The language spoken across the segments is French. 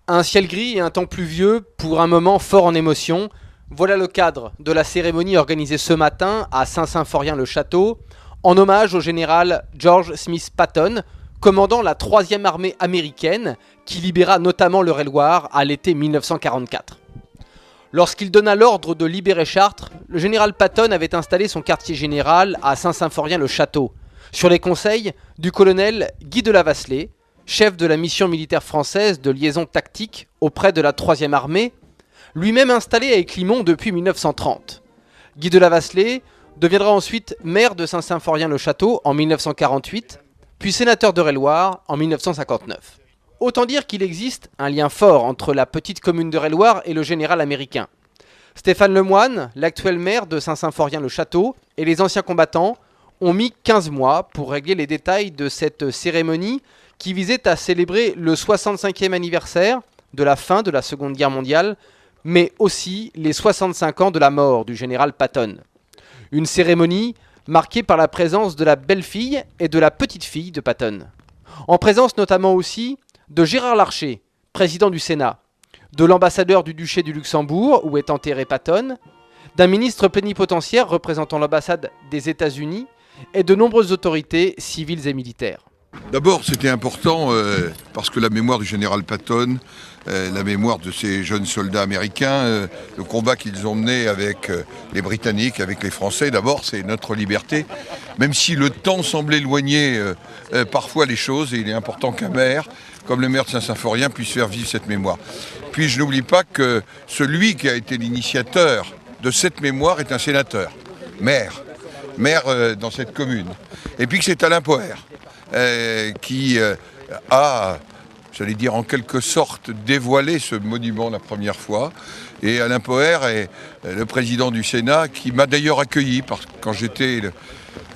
Un ciel gris et un temps pluvieux pour un moment fort en émotion. Voilà le cadre de la cérémonie organisée ce matin à Saint-Symphorien-le-Château en hommage au général George Smith Patton, commandant la 3e armée américaine qui libéra notamment l'Eure-et-Loir à l'été 1944. Lorsqu'il donna l'ordre de libérer Chartres, le général Patton avait installé son quartier général à Saint-Symphorien-le-Château, sur les conseils du colonel Guy de Lavasselée, chef de la mission militaire française de liaison tactique auprès de la 3e armée, lui-même installé à Éclimont depuis 1930. Guy de Lavasselée deviendra ensuite maire de Saint-Symphorien-le-Château en 1948, puis sénateur d'Eure-et-Loir en 1959. Autant dire qu'il existe un lien fort entre la petite commune d'Eure-et-Loir et le général américain. Stéphane Lemoine, l'actuel maire de Saint-Symphorien-le-Château, et les anciens combattants ont mis 15 mois pour régler les détails de cette cérémonie qui visait à célébrer le 65e anniversaire de la fin de la Seconde Guerre mondiale, mais aussi les 65 ans de la mort du général Patton. Une cérémonie marquée par la présence de la belle-fille et de la petite-fille de Patton. En présence notamment aussi de Gérard Larcher, président du Sénat, de l'ambassadeur du duché du Luxembourg, où est enterré Patton, d'un ministre plénipotentiaire représentant l'ambassade des États-Unis et de nombreuses autorités civiles et militaires. D'abord, c'était important parce que la mémoire du général Patton, la mémoire de ces jeunes soldats américains, le combat qu'ils ont mené avec les Britanniques, avec les Français, d'abord, c'est notre liberté. Même si le temps semble éloigner parfois les choses, et il est important qu'un maire, comme le maire de Saint-Symphorien, puisse faire vivre cette mémoire. Puis je n'oublie pas que celui qui a été l'initiateur de cette mémoire est un sénateur, maire dans cette commune. Et puis que c'est Alain Poher. Qui a, j'allais dire en quelque sorte, dévoilé ce monument la première fois. Et Alain Poher est le président du Sénat qui m'a d'ailleurs accueilli quand j'étais le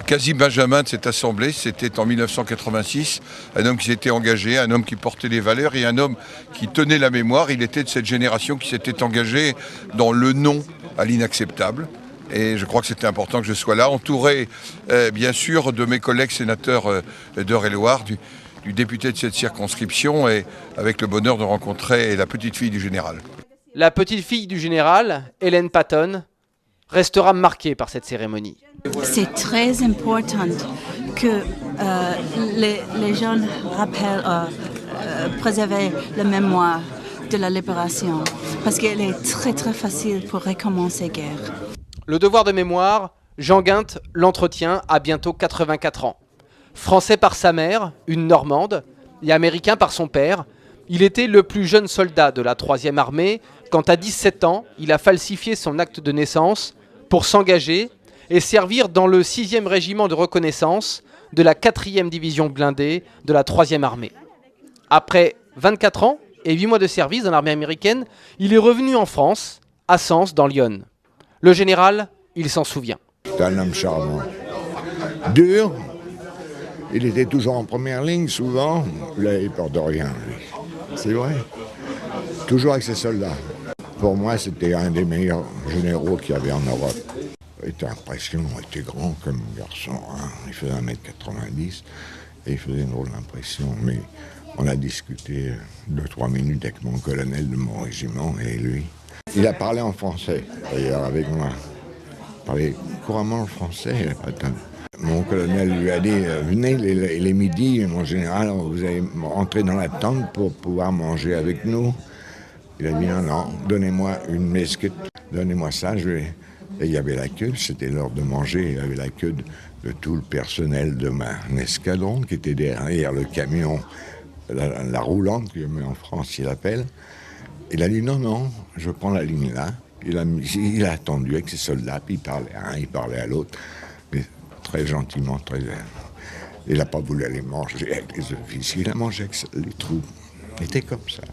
quasi-benjamin de cette assemblée. C'était en 1986, un homme qui s'était engagé, un homme qui portait des valeurs et un homme qui tenait la mémoire. Il était de cette génération qui s'était engagée dans le non à l'inacceptable. Et je crois que c'était important que je sois là, entouré bien sûr de mes collègues sénateurs d'Eure-et-Loir, du député de cette circonscription, et avec le bonheur de rencontrer la petite-fille du général. La petite-fille du général, Hélène Patton, restera marquée par cette cérémonie. C'est très important que les jeunes rappellent, préserver la mémoire de la libération, parce qu'elle est très très facile pour recommencer la guerre. Le devoir de mémoire, Jean Guinte l'entretient à bientôt 84 ans. Français par sa mère, une Normande, et américain par son père, il était le plus jeune soldat de la 3e armée quand à 17 ans, il a falsifié son acte de naissance pour s'engager et servir dans le 6e régiment de reconnaissance de la 4e division blindée de la 3e armée. Après 24 ans et 8 mois de service dans l'armée américaine, il est revenu en France, à Sens, dans l'Yonne. Le général, il s'en souvient. C'est un homme charmant. Dur. Il était toujours en première ligne, souvent. Là, il peur de rien, lui. C'est vrai. Toujours avec ses soldats. Pour moi, c'était un des meilleurs généraux qu'il y avait en Europe. Il était impressionnant, il était grand comme garçon. Hein. Il faisait 1m90 et il faisait une drôle d'impression. Mais on a discuté 2-3 minutes avec mon colonel de mon régiment et lui. Il a parlé en français, d'ailleurs, avec moi. Il parlait couramment le français. Mon colonel lui a dit « Venez les midis, mon général, vous allez rentrer dans la tente pour pouvoir manger avec nous. » Il a dit « Non, non, donnez-moi une mesquite, donnez-moi ça, je vais... » Et il y avait la queue, c'était l'heure de manger, il y avait la queue de tout le personnel de mon escadron qui était derrière le camion, la roulante, comme en France il appelle. Il a dit non, non, je prends la ligne là. Il a attendu avec ses soldats, puis il parlait à un, il parlait à l'autre, mais très gentiment, très. Il n'a pas voulu aller manger avec les officiers, il a mangé avec les troupes. Il était comme ça.